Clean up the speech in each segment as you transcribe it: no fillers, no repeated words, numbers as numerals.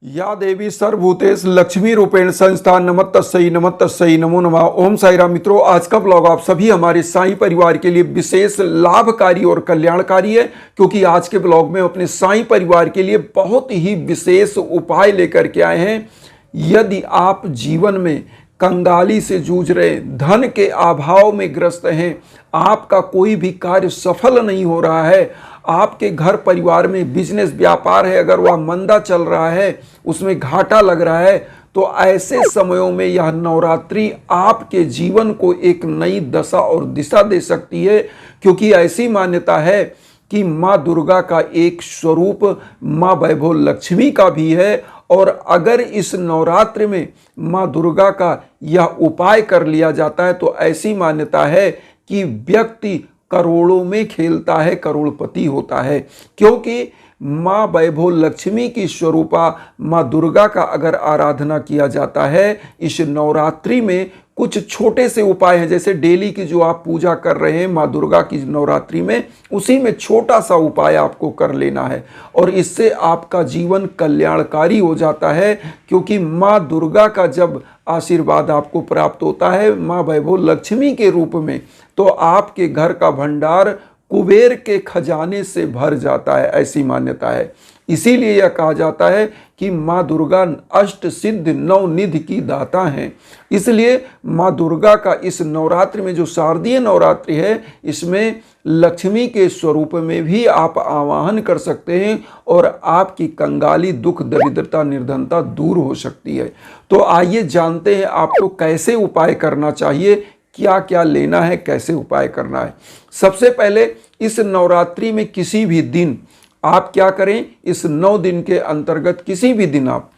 या देवी सर्वभूतेषु लक्ष्मी रूपेण संस्था नमस्तस्यै नमो नमः। ओम साई राम। मित्रों, आज का ब्लॉग आप सभी हमारे साईं परिवार के लिए विशेष लाभकारी और कल्याणकारी है, क्योंकि आज के ब्लॉग में अपने साईं परिवार के लिए बहुत ही विशेष उपाय लेकर के आए हैं। यदि आप जीवन में कंगाली से जूझ रहे, धन के अभाव में ग्रस्त हैं, आपका कोई भी कार्य सफल नहीं हो रहा है, आपके घर परिवार में बिजनेस व्यापार है, अगर वह मंदा चल रहा है, उसमें घाटा लग रहा है, तो ऐसे समयों में यह नवरात्रि आपके जीवन को एक नई दशा और दिशा दे सकती है। क्योंकि ऐसी मान्यता है कि माँ दुर्गा का एक स्वरूप माँ वैभव लक्ष्मी का भी है, और अगर इस नवरात्रि में माँ दुर्गा का यह उपाय कर लिया जाता है तो ऐसी मान्यता है कि व्यक्ति करोड़ों में खेलता है, करोड़पति होता है। क्योंकि माँ वैभव लक्ष्मी की स्वरूपा माँ दुर्गा का अगर आराधना किया जाता है, इस नवरात्रि में कुछ छोटे से उपाय हैं, जैसे डेली की जो आप पूजा कर रहे हैं माँ दुर्गा की नवरात्रि में, उसी में छोटा सा उपाय आपको कर लेना है और इससे आपका जीवन कल्याणकारी हो जाता है। क्योंकि माँ दुर्गा का जब आशीर्वाद आपको प्राप्त होता है माँ वैभव लक्ष्मी के रूप में, तो आपके घर का भंडार कुबेर के खजाने से भर जाता है, ऐसी मान्यता है। इसीलिए यह कहा जाता है कि माँ दुर्गा अष्ट सिद्ध नौ निधि की दाता हैं। इसलिए माँ दुर्गा का इस नवरात्रि में, जो शारदीय नवरात्रि है, इसमें लक्ष्मी के स्वरूप में भी आप आवाहन कर सकते हैं और आपकी कंगाली, दुख, दरिद्रता, निर्धनता दूर हो सकती है। तो आइए जानते हैं आपको कैसे उपाय करना चाहिए, क्या क्या लेना है, कैसे उपाय करना है। सबसे पहले इस नवरात्रि में किसी भी दिन आप क्या करें, इस 9 दिन के अंतर्गत किसी भी दिन आप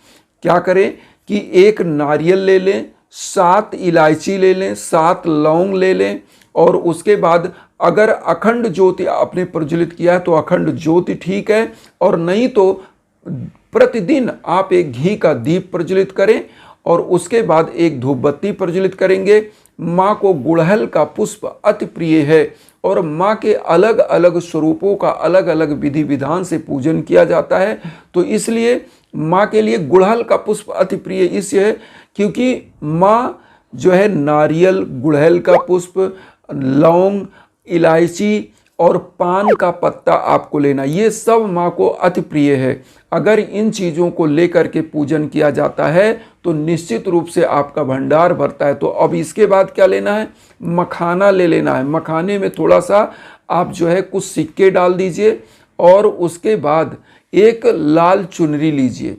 क्या करें कि एक नारियल ले लें, 7 इलायची ले लें, 7 लौंग ले लें, और उसके बाद अगर अखंड ज्योति आपने प्रज्वलित किया है तो अखंड ज्योति ठीक है, और नहीं तो प्रतिदिन आप एक घी का दीप प्रज्वलित करें और उसके बाद एक धूप बत्ती प्रज्वलित करेंगे। माँ को गुड़हल का पुष्प अति प्रिय है और माँ के अलग अलग स्वरूपों का अलग अलग विधि विधान से पूजन किया जाता है, तो इसलिए माँ के लिए गुड़हल का पुष्प अति प्रिय इसलिए है क्योंकि माँ जो है नारियल, गुड़हल का पुष्प, लौंग, इलायची और पान का पत्ता आपको लेना, ये सब माँ को अति प्रिय है। अगर इन चीज़ों को लेकर के पूजन किया जाता है तो निश्चित रूप से आपका भंडार भरता है। तो अब इसके बाद क्या लेना है, मखाना ले लेना है। मखाने में थोड़ा सा आप जो है कुछ सिक्के डाल दीजिए और उसके बाद एक लाल चुनरी लीजिए।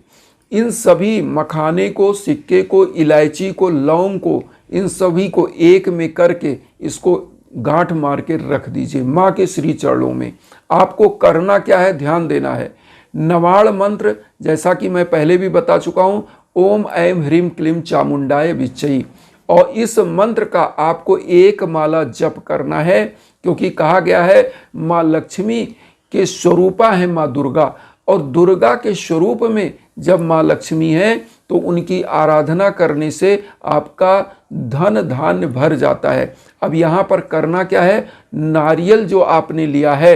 इन सभी मखाने को, सिक्के को, इलायची को, लौंग को, इन सभी को एक में करके इसको गांठ मार के रख दीजिए माँ के श्री चरणों में। आपको करना क्या है, ध्यान देना है। नवाड़ मंत्र, जैसा कि मैं पहले भी बता चुका हूँ, ओम ऐं ह्रीं क्लीं चामुंडाय विच्चै, और इस मंत्र का आपको एक माला जप करना है। क्योंकि कहा गया है माँ लक्ष्मी के स्वरूपा है माँ दुर्गा, और दुर्गा के स्वरूप में जब माँ लक्ष्मी है तो उनकी आराधना करने से आपका धन धान्य भर जाता है। अब यहाँ पर करना क्या है, नारियल जो आपने लिया है,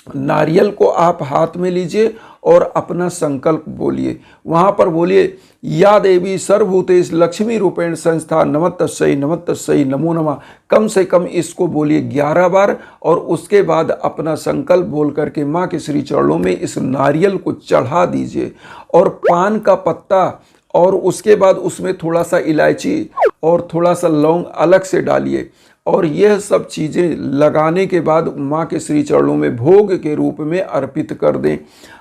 नारियल को आप हाथ में लीजिए और अपना संकल्प बोलिए। वहाँ पर बोलिए, या देवी सर्वभूतेषु लक्ष्मी रूपेण संस्था नमस्तस्यै नमो नमः। कम से कम इसको बोलिए 11 बार, और उसके बाद अपना संकल्प बोल करके माँ के श्री चरणों में इस नारियल को चढ़ा दीजिए और पान का पत्ता, और उसके बाद उसमें थोड़ा सा इलायची और थोड़ा सा लौंग अलग से डालिए, और यह सब चीज़ें लगाने के बाद माँ के श्री चरणों में भोग के रूप में अर्पित कर दें।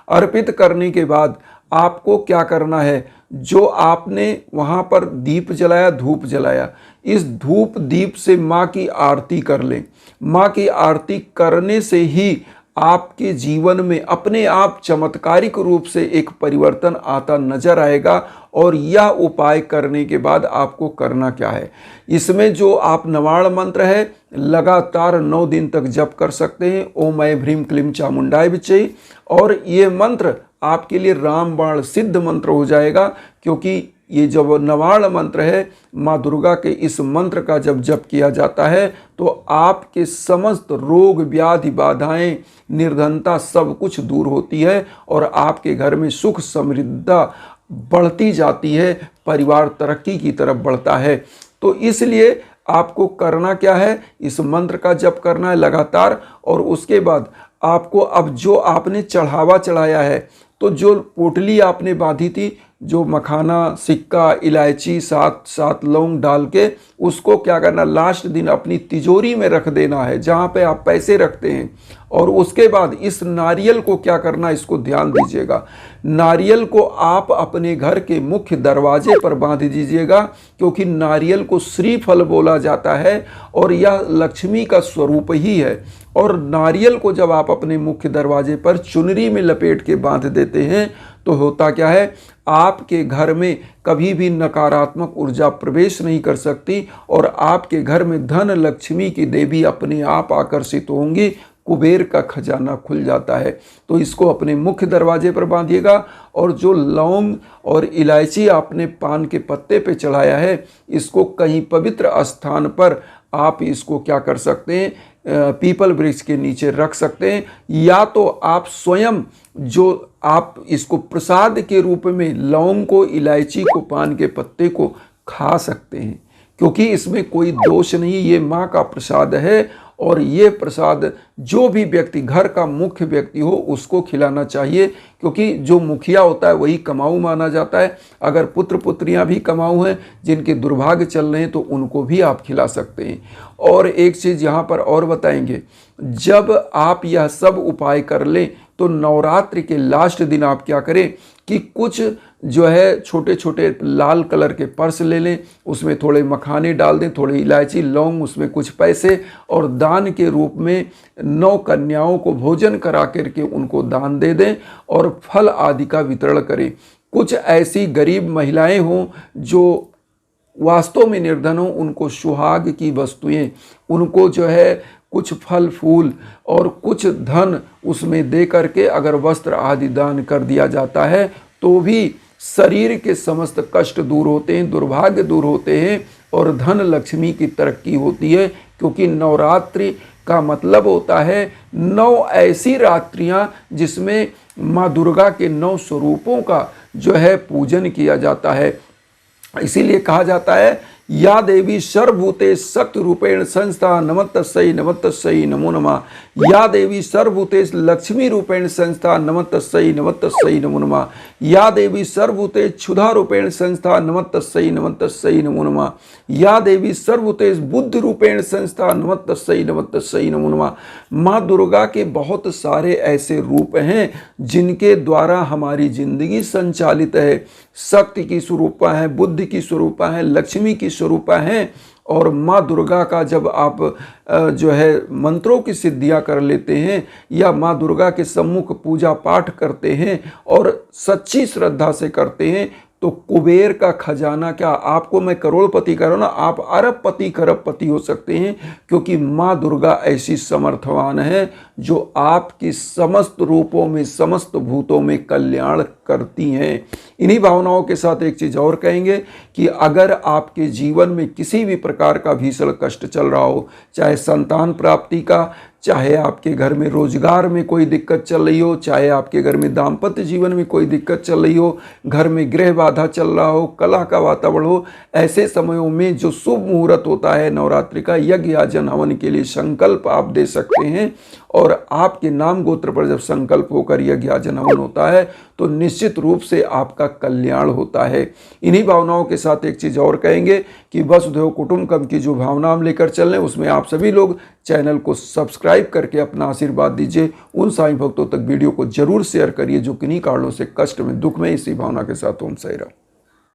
अर्पित करने के बाद आपको क्या करना है, जो आपने वहाँ पर दीप जलाया, धूप जलाया, इस धूप दीप से माँ की आरती कर लें। माँ की आरती करने से ही आपके जीवन में अपने आप चमत्कारिक रूप से एक परिवर्तन आता नजर आएगा। और यह उपाय करने के बाद आपको करना क्या है, इसमें जो आप नवाड़ मंत्र है लगातार 9 दिन तक जप कर सकते हैं, ओम ऐं ह्रीं क्लीं चामुंडाय विच्चै, और ये मंत्र आपके लिए रामबाण सिद्ध मंत्र हो जाएगा। क्योंकि ये जब नवाड़ मंत्र है, माँ दुर्गा के इस मंत्र का जब जप किया जाता है तो आपके समस्त रोग, व्याधि, बाधाएं, निर्धनता सब कुछ दूर होती है और आपके घर में सुख, समृद्धता बढ़ती जाती है, परिवार तरक्की की तरफ बढ़ता है। तो इसलिए आपको करना क्या है, इस मंत्र का जप करना है लगातार। और उसके बाद आपको अब जो आपने चढ़ावा चढ़ाया है, तो जो पोटली आपने बांधी थी, जो मखाना, सिक्का, इलायची, 7 लौंग डाल के उसको क्या करना, लास्ट दिन अपनी तिजोरी में रख देना है, जहाँ पे आप पैसे रखते हैं। और उसके बाद इस नारियल को क्या करना, इसको ध्यान दीजिएगा, नारियल को आप अपने घर के मुख्य दरवाजे पर बांध दीजिएगा, क्योंकि नारियल को श्रीफल बोला जाता है और यह लक्ष्मी का स्वरूप ही है। और नारियल को जब आप अपने मुख्य दरवाजे पर चुनरी में लपेट के बांध देते हैं, तो होता क्या है, आपके घर में कभी भी नकारात्मक ऊर्जा प्रवेश नहीं कर सकती और आपके घर में धन लक्ष्मी की देवी अपने आप आकर्षित होंगी, कुबेर का खजाना खुल जाता है। तो इसको अपने मुख्य दरवाजे पर बांधिएगा। और जो लौंग और इलायची आपने पान के पत्ते पे चढ़ाया है, इसको कहीं पवित्र स्थान पर आप इसको क्या कर सकते हैं, पीपल वृक्ष के नीचे रख सकते हैं, या तो आप स्वयं जो आप इसको प्रसाद के रूप में लौंग को, इलायची को, पान के पत्ते को खा सकते हैं, क्योंकि इसमें कोई दोष नहीं, ये माँ का प्रसाद है। और ये प्रसाद जो भी व्यक्ति, घर का मुख्य व्यक्ति हो, उसको खिलाना चाहिए, क्योंकि जो मुखिया होता है वही कमाऊ माना जाता है। अगर पुत्र पुत्रियां भी कमाऊ हैं, जिनके दुर्भाग्य चल रहे हैं, तो उनको भी आप खिला सकते हैं। और एक चीज़ यहाँ पर और बताएंगे, जब आप यह सब उपाय कर लें, तो नवरात्रि के लास्ट दिन आप क्या करें कि कुछ जो है छोटे छोटे लाल कलर के पर्स ले लें, उसमें थोड़े मखाने डाल दें, थोड़ी इलायची, लौंग, उसमें कुछ पैसे, और दान के रूप में 9 कन्याओं को भोजन करा करके उनको दान दे दें और फल आदि का वितरण करें। कुछ ऐसी गरीब महिलाएं हों जो वास्तव में निर्धन हो, उनको सुहाग की वस्तुएं, उनको जो है कुछ फल फूल और कुछ धन उसमें दे करके अगर वस्त्र आदि दान कर दिया जाता है, तो भी शरीर के समस्त कष्ट दूर होते हैं, दुर्भाग्य दूर होते हैं और धन लक्ष्मी की तरक्की होती है। क्योंकि नवरात्रि का मतलब होता है 9 ऐसी रात्रियां जिसमें माँ दुर्गा के 9 स्वरूपों का जो है पूजन किया जाता है। इसीलिए कहा जाता है, या देवी सर्वभूते शक्ति रूपेण संस्था नमस्तस्यै नमस्तस्यै नमो नमः। या देवी सर्वभूते लक्ष्मी रूपेण संस्था नमस्तस्यै नमस्तस्यै नमो नमः। या देवी सर्वभूते क्षुधा रूपेण संस्था नमस्तस्यै नमस्तस्यै नमो नमः। या देवी सर्वभूते बुद्धि रूपेण संस्था नमस्तस्यै नमस्तस्यै नमो नमः। माँ दुर्गा के बहुत सारे ऐसे रूप हैं जिनके द्वारा हमारी जिंदगी संचालित है। शक्ति की स्वरूपा है, बुद्धि की स्वरूपा है, लक्ष्मी की स्वरूपा है। और माँ दुर्गा का जब आप जो है मंत्रों की सिद्धियां कर लेते हैं या माँ दुर्गा के सम्मुख पूजा पाठ करते हैं और सच्ची श्रद्धा से करते हैं, तो कुबेर का खजाना, क्या आपको मैं करोड़पति करूँ ना, आप अरबपति खरबपति हो सकते हैं। क्योंकि माँ दुर्गा ऐसी समर्थवान है जो आपकी समस्त रूपों में, समस्त भूतों में कल्याण करती हैं। इन्हीं भावनाओं के साथ एक चीज़ और कहेंगे कि अगर आपके जीवन में किसी भी प्रकार का भीषण कष्ट चल रहा हो, चाहे संतान प्राप्ति का, चाहे आपके घर में रोजगार में कोई दिक्कत चल रही हो, चाहे आपके घर में दाम्पत्य जीवन में कोई दिक्कत चल रही हो, घर में गृह बाधा चल रहा हो, कलह का वातावरण हो, ऐसे समयों में जो शुभ मुहूर्त होता है नवरात्रि का, यज्ञ याजन हवन के लिए संकल्प आप दे सकते हैं। और आपके नाम गोत्र पर जब संकल्प होकर यज्ञ याजन हवन होता है, तो निश्चित रूप से आपका कल्याण होता है। इन्हीं भावनाओं के साथ एक चीज़ और कहेंगे कि वसुधैव कुटुंबकम की जो भावना हम लेकर चल रहे हैं, उसमें आप सभी लोग चैनल को सब्सक्राइब करके अपना आशीर्वाद दीजिए। उन साईं भक्तों तक वीडियो को जरूर शेयर करिए जो किन्हीं कारणों से कष्ट में, दुख में। इसी भावना के साथ ओम साईं राम।